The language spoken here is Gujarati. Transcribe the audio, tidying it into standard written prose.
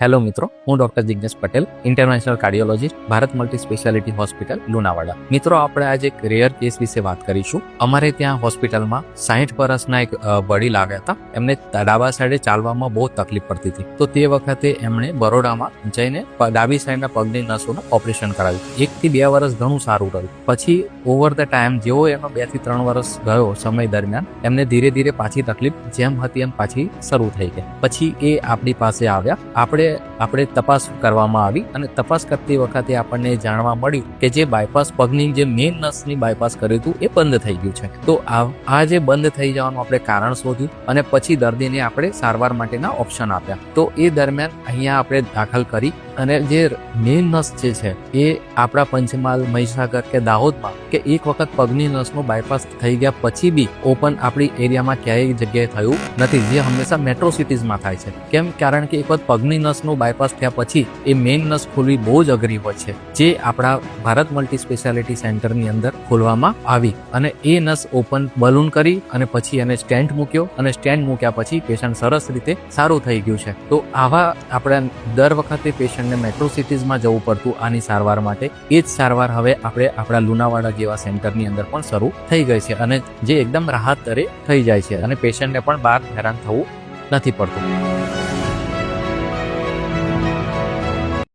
હેલો મિત્રો, હું doctor Jignesh Patel, international cardiologist, Bharat multi speciality hospital Lunawada. મિત્રો, આપણે આજે એક રેયર કેસ વિશે વાત કરીશું. અમારે ત્યાં હોસ્પિટલમાં 60 વર્ષના એક વડીલ આવ્યા હતા. એમને ડાબા સાઈડે ચાલવામાં બહુ તકલીફ પડતી હતી. તો તે વખતે એમણે બરોડામાં જઈને ડાબી સાઈડના પગની નસોનું ઓપરેશન કરાવ્યું. 1 થી 2 વર્ષ ઘણું સારું રહ્યું. પછી ઓવર ધ ટાઈમ જેવો એનો 2 થી 3 વર્ષ ગયો સમય દરમિયાન એમને ધીરે ધીરે પાછી તકલીફ જેમ હતી એમ પાછી શરૂ થઈ ગઈ. પછી એ આપણી પાસે આવ્યા. આપણે તપાસ કરવામાં આવી અને તપાસ કરતી વખતે આપણને જાણવા મળ્યું કે જે બાયપાસ પગની જે મેઇન નસની બાયપાસ કર્યું હતું એ બંધ થઈ ગયું છે. તો આ જે બંધ થઈ જવાનું આપણે કારણ શોધ્યું અને પછી દર્દીને આપણે સારવાર માટેના ઓપ્શન આપ્યા. તો એ દરમિયાન અહીંયા આપણે દાખલ કરી અને જે મેઇન નસ જે છે એ આપણા પંચમહાલ, મહીસાગર કે દાહોદમાં કે એક વખત પગની નસનું બાયપાસ થઈ ગયા પછી બી ઓપન આપણી એરિયામાં ક્યાંય જગ્યાએ થયું નથી, જે હંમેશા મેટ્રો સિટીઝમાં થાય છે. કેમ? કારણ કે એક વખત પગની નસનું બાયપાસ થયા પછી એ મેઇન નસ ખોલવી બહુ જ અઘરી હોય છે, જે આપણા ભારત મલ્ટી સ્પેશિયાલિટી સેન્ટરની અંદર ખોલવામાં આવી અને એ નસ ઓપન બલૂન કરી અને પછી એને સ્ટેન્ટ મૂક્યો અને સ્ટેન્ટ મૂક્યા પછી પેશન્ટ સરસ રીતે સારું થઈ ગયું છે. તો આવા આપણે દર વખતે પેશન્ટને મેટ્રો સિટીઝમાં જવું પડતું આની સારવાર માટે. એ જ સારવાર હવે આપણે આપણા લુણાવાડા જેવા સેન્ટરની અંદર પણ શરૂ થઈ ગઈ છે અને જે એકદમ રાહત દરે થઈ જાય છે અને પેશન્ટને પણ બહાર હેરાન થવું નથી પડતું.